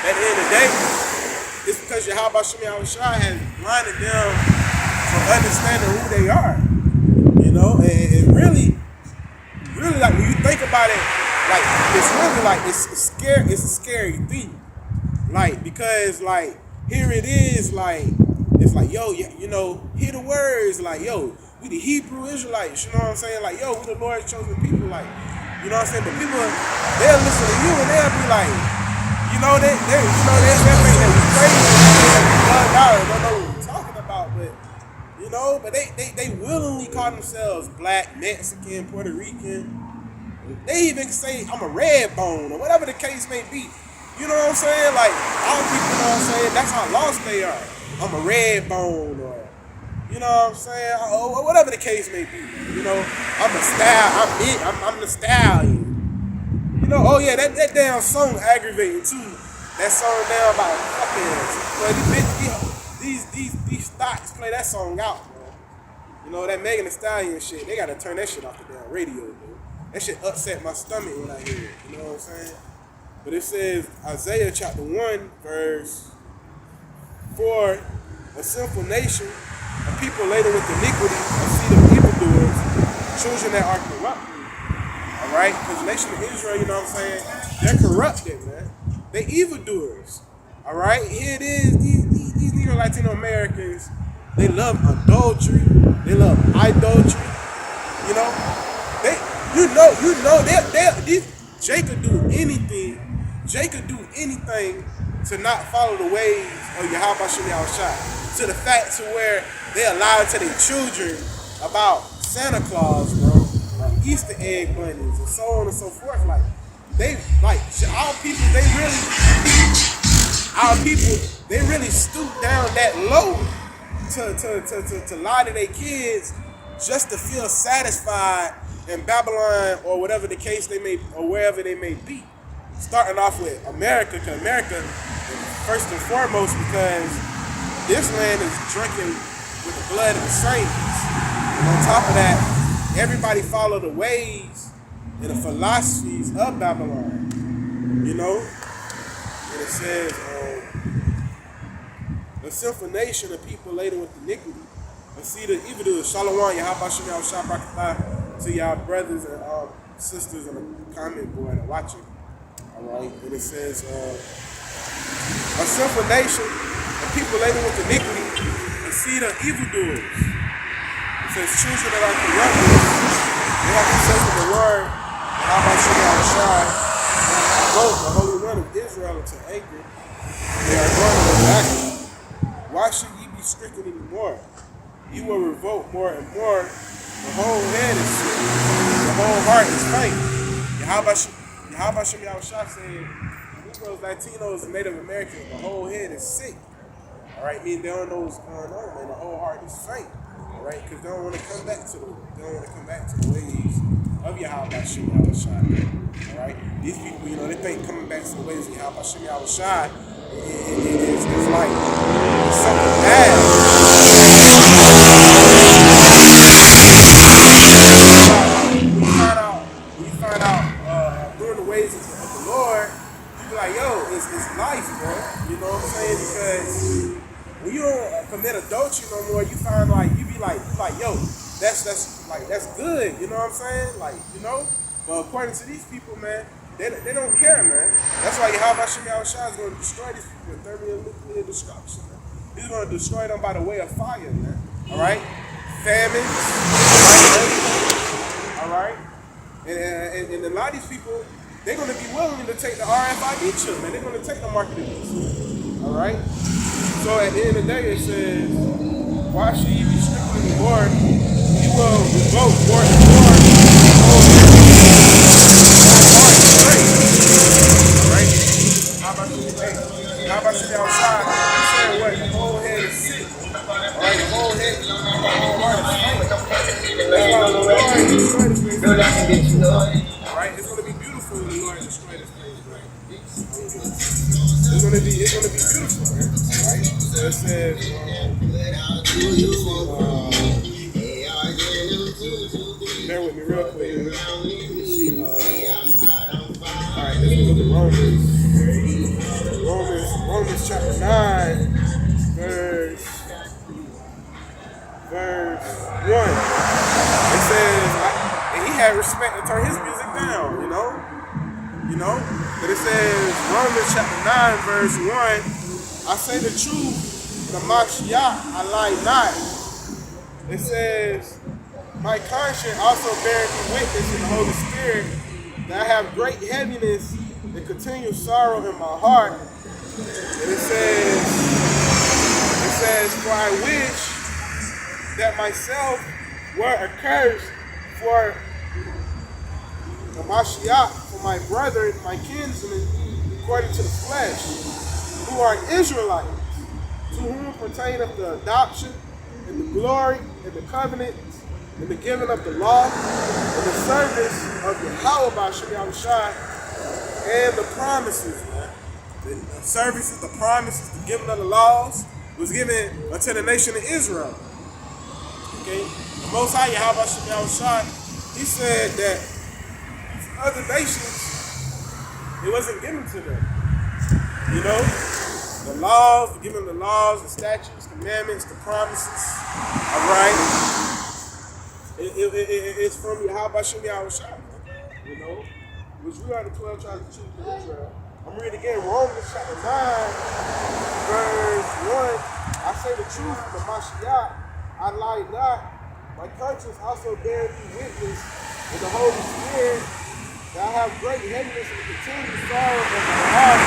At the end of the day, it's because Yahweh Shem Yahushua has blinded them from understanding who they are. And really, like when you think about it, like it's really like it's a scary thing. Like, because like here it is, like it's like, yo, hear the words, like, yo, we the Hebrew Israelites, you know what I'm saying? Like, yo, we the Lord's chosen people, like, You know what I'm saying? But people, they'll listen to you and they'll be like, they think that we crazy, that we bugged out, and don't know what we're talking about, but they willingly call themselves black, Mexican, Puerto Rican. They even say I'm a red bone or whatever the case may be. You know what I'm saying? Like, all people, you know what I'm saying? That's how lost they are. I'm a red bone, or you know what I'm saying? Or whatever the case may be. You know, I'm a style. I'm the stallion. You know, oh yeah, that damn song aggravating too. That song down about fuckheads. But these stocks play that song out, bro. You know, that Megan Thee Stallion shit, they gotta turn that shit off the damn radio, bro. That shit upset my stomach when I hear it. You know what I'm saying? But it says, Isaiah chapter 1, verse 4, a sinful nation, a people laden with iniquity, a seed of evildoers, children that are corrupted. Alright? Because the nation of Israel, you know what I'm saying? They're corrupted, man. They're evildoers. Alright? Here it is. These Negro Latino Americans, they love adultery. They love idolatry. You know? Jay could do anything. Jay could do anything to not follow the ways of Yahweh Shem Yahushua. To the fact to where they lie to their children about Santa Claus, bro, or Easter egg bunnies, and so on and so forth. Like, they really stoop down that low to lie to their kids just to feel satisfied in Babylon or whatever the case they may, or wherever they may be. Starting off with America, because America, first and foremost, because this land is drinking with the blood of the saints. And on top of that, everybody follow the ways and the philosophies of Babylon. You know? And it says, a sinful nation of people laden with iniquity. And see the evildoers. Shalom, Yahweh Shem Yahushua Barakatah, to y'all brothers and sisters in the comment board and watching. Alright, and it says, a sinful nation, a people laden with iniquity, and see the evildoers. It says, children that are corrupted, they have forsaken the Lord, Yahweh Shem Yahushua, and provoke the Holy One of Israel into anger. They are going to look backward. Why should ye be stricken anymore? You will revolt more and more. The whole head is sick. The whole heart is faint. Yahweh Shem Yahushua said, Negroes, Latinos, and Native Americans, the whole head is sick. Alright, meaning they don't know what's going on, man. The whole heart is faint. Alright, because they don't want to come back to the ways of Yahweh Shem Yahushua. Alright? These people, you know, they think coming back to the ways of Yahweh Shem Yahushua it's like something bad. When you find out doing the ways of the Lord, you be like, yo, it's life, bro. You know what I'm saying? Because when you don't commit adultery no more, you find you be like, yo, that's good. You know what I'm saying? Like, you know. But according to these people, man, they don't care, man. That's why Yahweh Shem Yahushua is going to destroy these people with thermonuclear destruction, man. He's going to destroy them by the way of fire, man. Alright? Famines. Alright? And a lot of these people, they're going to be willing to take the RFID chip, man. They're going to take the marketing piece. Alright? So at the end of the day, it says, why should you be stricken anymore? You will revoke more and more. How about you outside? You said what? The whole head is sick. Alright, the whole head, the whole heart is sick. That's why the Lord destroy this place. Alright, it's going to be beautiful when the Lord destroy this place, right? It's going to be beautiful, right? Alright? So it says, bear with me real quick. Let's see, alright, let's go to Romans chapter 9, verse 1. It says, and he had respect to turn his music down, you know? But it says, Romans chapter 9, verse 1, I say the truth, the Mashiach, I lie not. It says, my conscience also bears me witness in the Holy Spirit that I have great heaviness and continual sorrow in my heart. And it says, for I wish that myself were accursed for the Mashiach, for my brethren, my kinsmen, according to the flesh, who are Israelites, to whom pertaineth the adoption, and the glory, and the covenant, and the giving of the law, and the service of Yahweh by Shai, and the promises, man. The services, the promises, the giving of the laws was given unto the nation of Israel. Okay? The Most High Yahweh Shai, he said that other nations, it wasn't given to them. You know? The laws, giving the laws, the statutes, commandments, the promises. Alright? It's from Yahweh Shai. You know? Which we are the 12 tribes of the children of Israel. I'm reading again Romans chapter 9, verse 1. I say the truth, the Mashiach, I lie not. My conscience also bears me witness with the Holy Spirit that I have great heaviness and continued sorrow in my heart.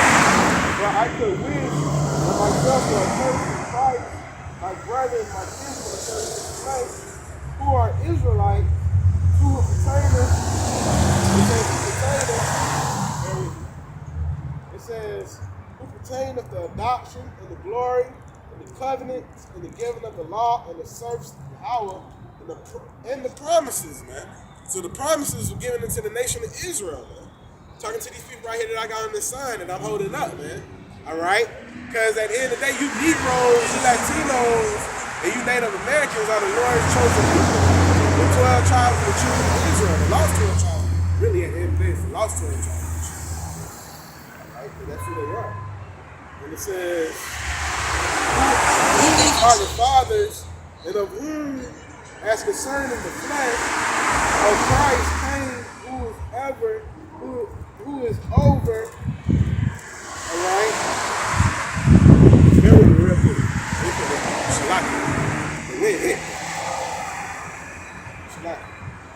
For I could wish that myself were accursed in Christ, my brethren, my kinsmen, according to the flesh, who are Israelites, who pertaineth. It says, who pertaineth the adoption and the glory and the covenant and the giving of the law and the service of Yahweh and the promises, man. So the promises were given into the nation of Israel, man. Talking to these people right here that I got on this sign that I'm holding up, man. All right? Because at the end of the day, you Negroes, you Latinos, and you Native Americans are the Lord's chosen people. The 12 tribes of the children of Israel, the lost 12 tribes. Really, at the end of the day, it's the lost 12 tribes. Right? But that's who they are. And it says, who are the fathers, and of whom, as concerning the flesh of Christ came, who is over. All right? Bear with me real quick. The wind hit.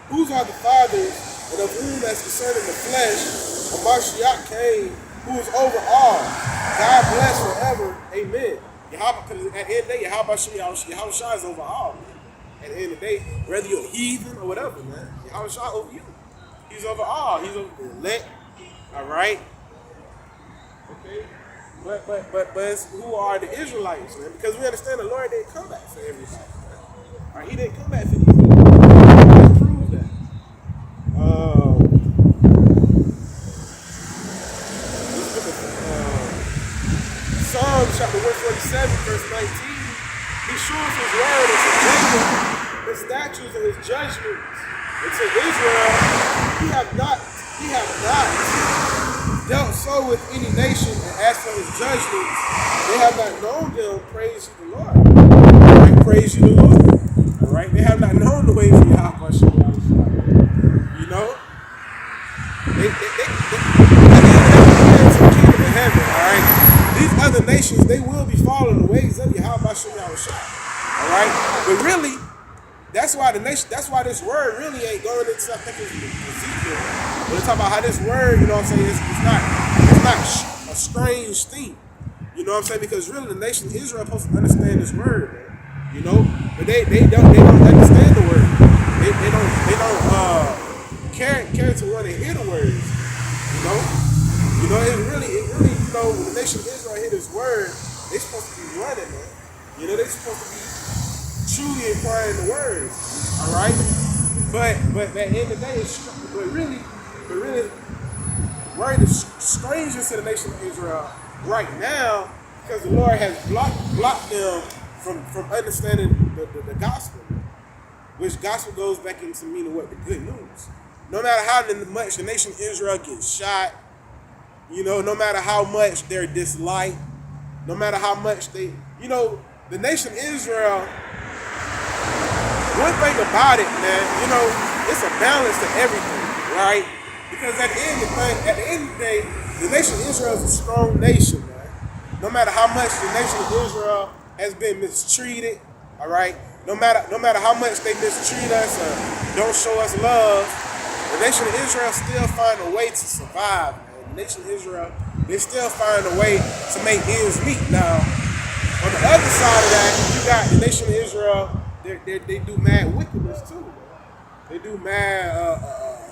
Whose are the fathers, and of whom, as concerning the flesh, of Mashiach came, who is over all. God bless forever. Amen. Because at the end of the day, Yahweh Shai is over all. At the end of the day, whether you're a heathen or whatever, man, Yahweh Shai over you. He's over all. He's over the elect. All right. Okay. But it's who are the Israelites, man? Because we understand the Lord didn't come back for everybody. Man. All right, he didn't come back for these people. Let's prove that. Let's look at Psalms chapter 147, verse 19. He shows his word unto Jacob, his statutes and his judgments. And to Israel, he have not dealt so with any nation, and as for his judgments, they have not known them. Praise you the Lord. All right, praise you the Lord. All right, they have not known the ways of Yahweh. You know, they to the kingdom of heaven. All right, these other nations, they will be following the ways of Yahweh. All right, but really, that's why this word really ain't going into, I think it's Ezekiel. We're talking about how this word, you know what I'm saying, it's not a strange thing. You know what I'm saying? Because really the nation of Israel is supposed to understand this word, man. You know? But they don't understand the word. They don't care to want to hear the words. You know? You know, it really, you know, when the nation of Israel hear this word, they supposed to be running, man. You know, they supposed to be truly inquiring the words. Alright? But at the end of the day, but really, word is strange to the nation of Israel right now because the Lord has blocked them from understanding the gospel, which gospel goes back into meaning what? The good news. No matter how much the nation of Israel gets shot, you know, no matter how much they're disliked, no matter how much they, you know, the nation of Israel, one thing about it, man, you know, it's a balance to everything, right? Because at the end of the day, the nation of Israel is a strong nation, man. No matter how much the nation of Israel has been mistreated, all right? No matter how much they mistreat us or don't show us love, and the nation of Israel still find a way to survive, man. The nation of Israel, they still find a way to make ends meet. Now, on the other side of that, you got the nation of Israel, they do mad wickedness too. They do mad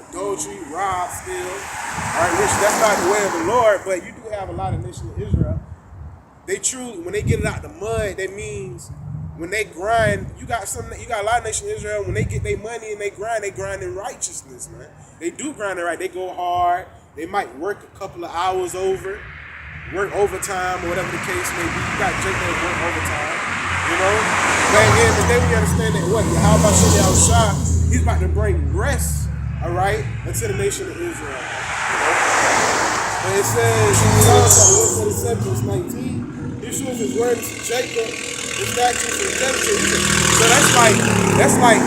adultery, rob, steal, right? Which that's not the way of the Lord, but you do have a lot of nation of Israel. They truly, when they get it out the mud, that means when they grind, you got a lot of nation of Israel, when they get their money and they grind in righteousness, man. They do grind it right. They go hard. They might work a couple of hours work overtime or whatever the case may be. You got Jacob that work overtime, you know? But at the end of the day, we understand that what? How about Shimmy Al-Shah? He's about to bring rest, all right, into the nation of Israel. And it says, Psalms 147, verse 19, he shows his word to Jacob, his statutes and dedicated. So that's like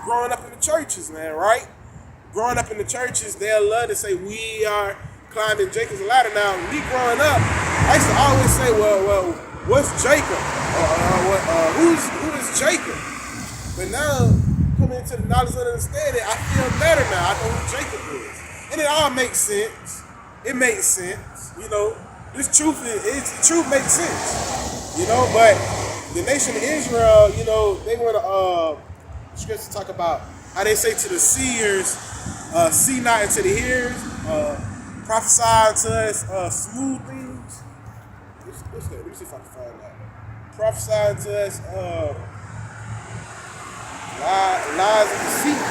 growing up in the churches, man, right? Growing up in the churches, they'll love to say we are climbing Jacob's ladder. Now, me growing up, I used to always say, well, what's Jacob? Who is Jacob? But now, coming into the knowledge and understanding, I feel better now. I know who Jacob is. And it all makes sense. It makes sense. You know, the truth makes sense. You know, but the nation of Israel, you know, they want to, scripture talk about how they say to the seers, see not into the hearers, prophesy to us smooth things. What's that? Let me see if I can find that. Prophesy to us lies and deceit.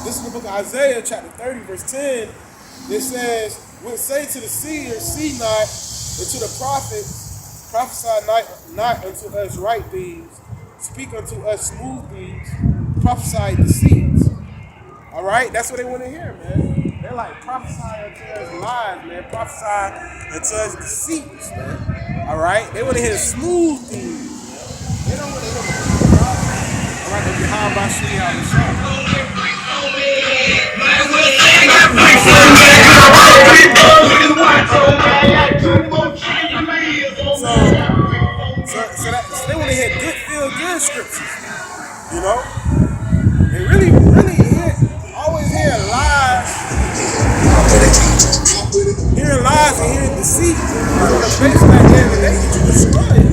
This is the book of Isaiah, chapter 30, verse 10. It says, "When say to the seers, see not, and to the prophets, prophesy not unto us right things, speak unto us smooth things, prophesy deceits." All right, that's what they want to hear, man. They're like, prophesy unto us lies, man. Prophesy unto us deceits, man. All right, they want to hear the smooth things. They don't want to hear the right. All right, if you're how about shooting out the shot. So they want to hear good, feel good scriptures, you know. They really always hear lies, hearing lies and hearing deceit. Basically, at the end of the day, get you destroyed.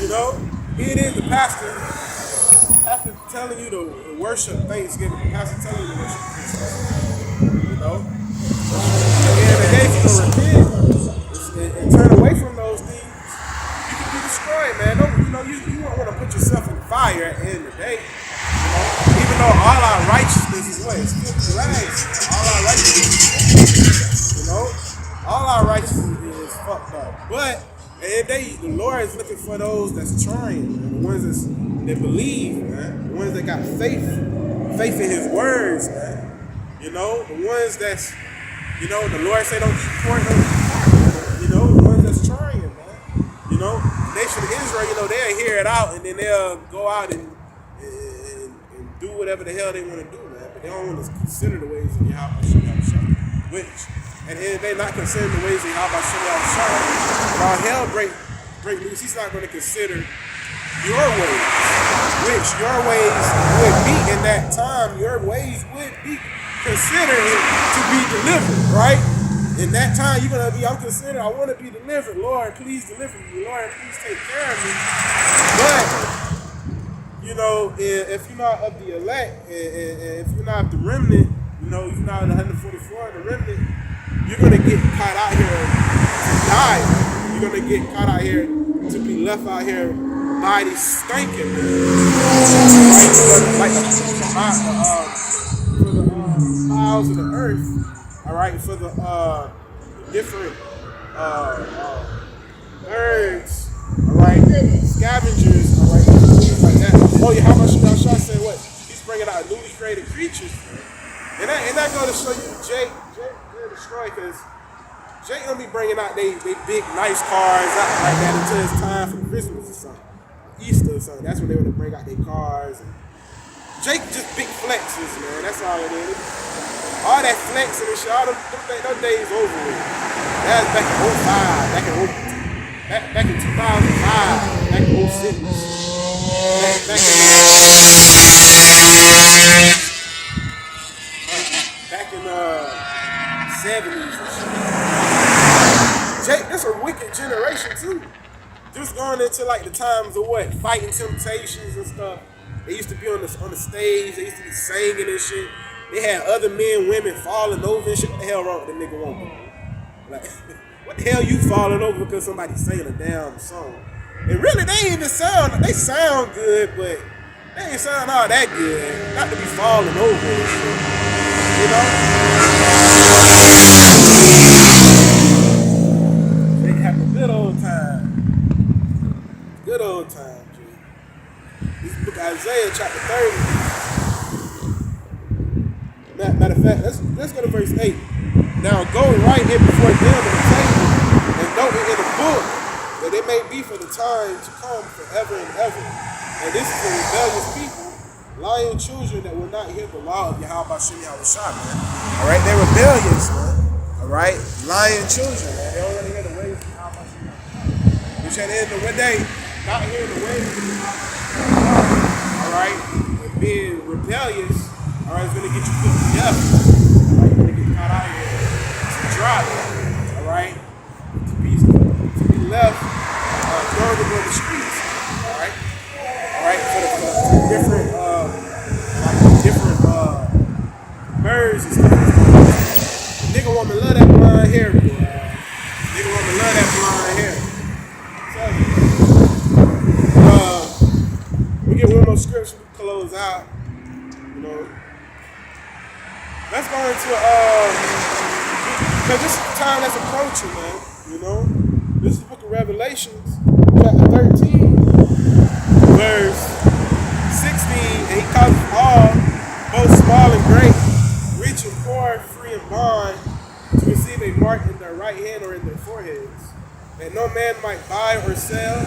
You know, here it is, the pastor telling you to worship Thanksgiving. The pastor telling you to worship Christmas. You know, at the end of the day, if you don't repent and turn away from those things, you can be destroyed, man. You don't want to put yourself in the fire at the end of the day. Even though all our righteousness is what? It's filthy rags. All our righteousness, you know? All our righteousness is fucked up. But at the end of the day, the Lord is looking for those that's trying, man. The ones that believe, man. The ones that got faith in His words, man. You know? The ones that's, you know, the Lord say don't eat pork, don't eat pork. You know? The ones that's trying, man. You know? The nation of Israel, you know, they'll hear it out and then they'll go out and do whatever the hell they want to do, man. But they don't want to consider the ways of Yahweh, which, and they're not considering the ways of Yahweh. While hell break loose, He's not going to consider your ways, which your ways would be in that time. Your ways would be considered to be delivered, right? In that time, you're going to be, I want to be delivered. Lord, please deliver me. Lord, please take care of me. But you know, if you're not of the elect, if you're not the remnant, you know, if you're not 144, the remnant, you're going to get caught out here to die. You're going to get caught out here to be left out here mighty stinking, right? For the piles of the earth, all right? For the different birds, all right? Scavengers, all right? Things like that. Oh yeah, how much Shah said what? He's bringing out newly created creatures. And that going to show you Jake destroy, because Jake gonna be bringing out they big nice cars out like that until it's time for Christmas or something, Easter or something. That's when they want to bring out their cars. And Jake just big flexes, man. That's all it is. All that flexing and shit, all them days over with. That was back in 05, back in 2000. 05, back in 06, back in 70s and shit. Jake, this a wicked generation too. Just going into like the times of what? Fighting temptations and stuff. They used to be on the stage, they used to be singing and shit. They had other men, women falling over and shit. What the hell wrong with the nigga woman? Like, what the hell you falling over because somebody singing a damn song? And really, they sound good, but they ain't sound all that good. Not to be falling over and shit. You know? They have a good old time. Good old time, G. This book Isaiah chapter 30. Matter of fact, let's go to verse 8. Now go write it before them on the table, and note it in the book, that it may be for the time to come forever and ever. And this is for rebellious people, lying children that will not hear the law of Yahweh Shem Yahushua, man. Alright, they're rebellious, man. Alright, lying children, man. They don't want to hear the ways of Yahweh Shem Yahushua. Which at the end of the day, not hearing the ways of Yahweh, alright, and being rebellious, alright, is going to get you put to death. Alright, you're going to get caught out here. Drop, all right, to be left thrown on the streets, all right, for the different birds and stuff. The nigga woman love that blonde hair, boy. Nigga woman love that blonde hair. We get one more scripture to close out. You know, let's go into because this is the time that's approaching, man. You know, this is the book of Revelations, chapter 13, verse 16, and he calls them all, both small and great, rich and poor, free and bond, to receive a mark in their right hand or in their foreheads, that no man might buy or sell,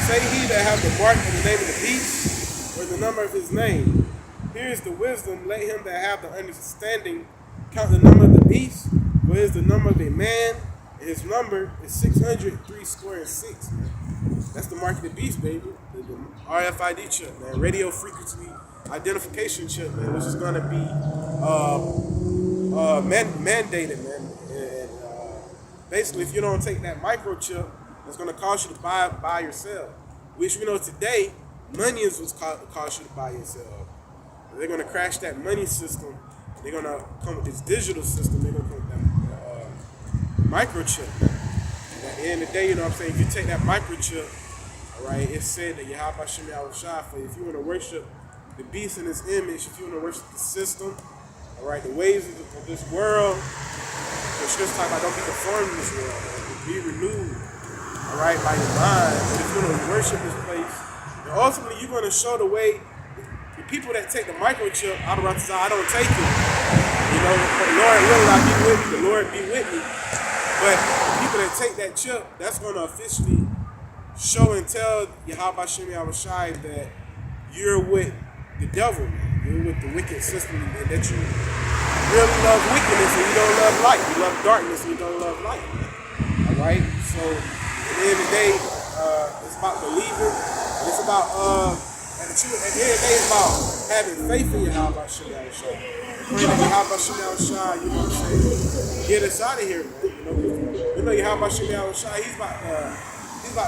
save he that have the mark in the name of the beast, or the number of his name. Here is the wisdom, let him that have the understanding count the number of the beast, for it is the number of a man, and his number is 603 square and 6, man. That's the mark of the beast, baby. The RFID chip, man. Radio frequency identification chip, man, which is going to be mandated, man. And basically, if you don't take that microchip, it's going to cost you to buy yourself. Which we know today, money is what's cost you to buy yourself. They're going to crash that money system. They're going to come with this digital system. They're going to come with that microchip. And at the end of the day, you know what I'm saying, if you take that microchip, all right, it's said that Yahweh Shem Yahushua, if you want to worship the beast in his image, if you want to worship the system, all right, the ways of this world, the scriptures talk about don't be conformed to this world, man, be renewed, all right, by your mind. But if you want to worship this place, and ultimately you're going to show the way. The people that take the microchip out of I don't take it. You know, the Lord will I be with me, the Lord be with me. But the people that take that chip, that's going to officially show and tell Yahweh Shem Yahushua that you're with the devil, man. You're with the wicked system, and that you really love wickedness and you don't love light. You love darkness and you don't love light. All right? So at the end of the day, it's about believing. And it's about at the end of the day, it's about having faith in Yahweh Shem Yahushua. Praying that Yahweh Shem Yahushua, you know what I'm saying, get us out of here, man. You know Yahweh Shem Yahushua, he's about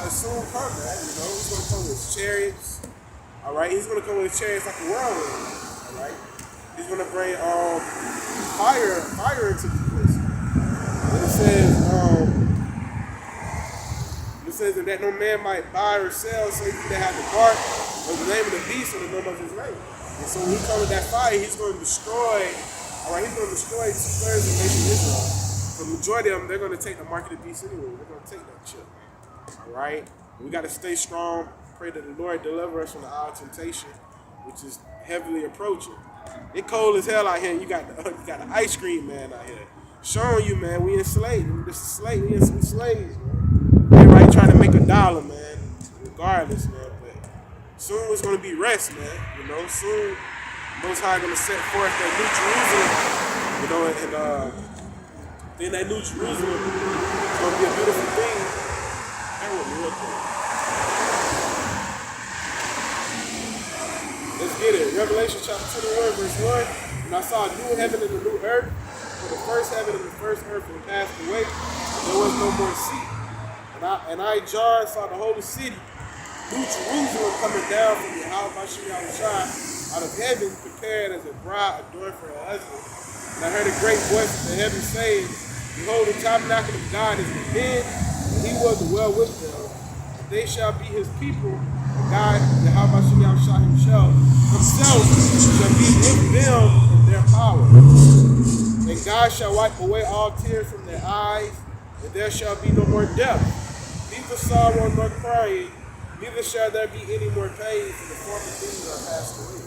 to soon come, man. You know, he's gonna come with his chariots. All right, he's gonna come with his chariots like a whirlwind. All right, he's gonna bring fire into the place. And it says that no man might buy or sell, so he that have the mark of the name of the beast or the number of his name. And so when he comes with that fire, he's going to destroy. All right, he's going to destroy 2/3 of the nation of Israel. The majority of them, they're going to take the mark of the beast anyway. They're going to take that chip. All right, we got to stay strong. Pray that the Lord deliver us from the hour of temptation, which is heavily approaching. It's cold as hell out here. And you got the ice cream man out here showing you, man, we enslaved. This is slave. We slaves, man. Everybody trying to make $1, man. Regardless, man. But soon it's going to be rest, man. You know, soon Most High going to set forth that New Jerusalem. You know, and then that New Jerusalem is going to be a beautiful thing. Bear with me real quick. Revelation chapter 21, verse 1. And I saw a new heaven and a new earth. For the first heaven and the first earth were passed away, and there was no more sea. And I, John, saw the holy city, New Jerusalem, coming down from Yahweh out of heaven, prepared as a bride adorned for her husband. And I heard a great voice from the heaven saying, Behold, the tabernacle of God is with men, and he will dwell with them. And they shall be his people, and God, Yahweh himself shall be with them in their power. And God shall wipe away all tears from their eyes, and there shall be no more death, neither sorrow nor crying, neither shall there be any more pain, for the former things are passed away.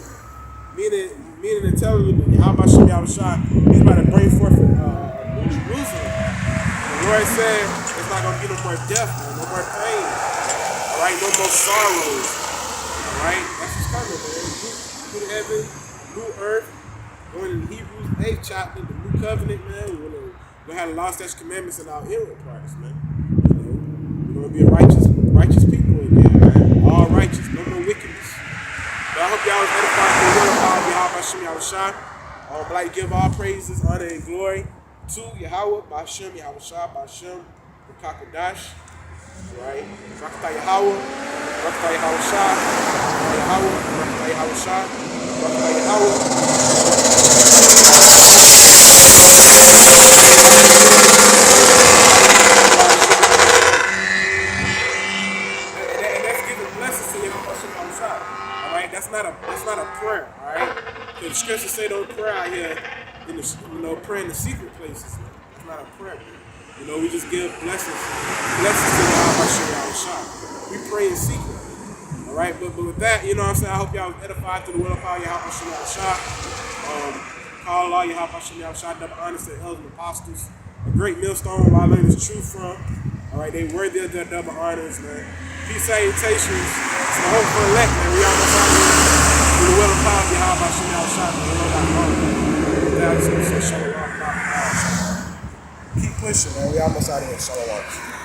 Meaning and telling you that Yahweh he's about to bring forth a new Jerusalem. The Lord said it's not going to be no more death, no more pain. All right, no more sorrows. All right, that's what's coming, man. New heaven, new earth. Going in Hebrews 8 chapter, the new covenant, man. We're going to have the law, statutes, commandments in our inward parts, man. We're going to be a righteous people again, man. All righteous, no more wickedness. But I hope y'all was edified for the word of God, Yahweh Bashem Yahushua. I'd like to give all praises, honor, and glory to Yahweh Bashem Yahushua, Bashem Kakadash. Right? Rakata Yahweh, Rakata Yahushua, Yahweh, Rakata Yahushua, Rakata Yahweh. That's not a prayer, all right? Because the scriptures say don't pray out here in the, pray in the secret places. Man. It's not a prayer. We just give blessings to the we pray in secret, all right? But with that, what I'm saying, I hope y'all was edified through the will of power, call all Yahweh, double honors to the elders and apostles, a great millstone where I learned this truth from. All right, they worthy of their double honors, man. Peace, salutations to the hope for elect, man. We almost out here through the will of power, Yahweh, keep pushing, man. We almost out here. Shalom.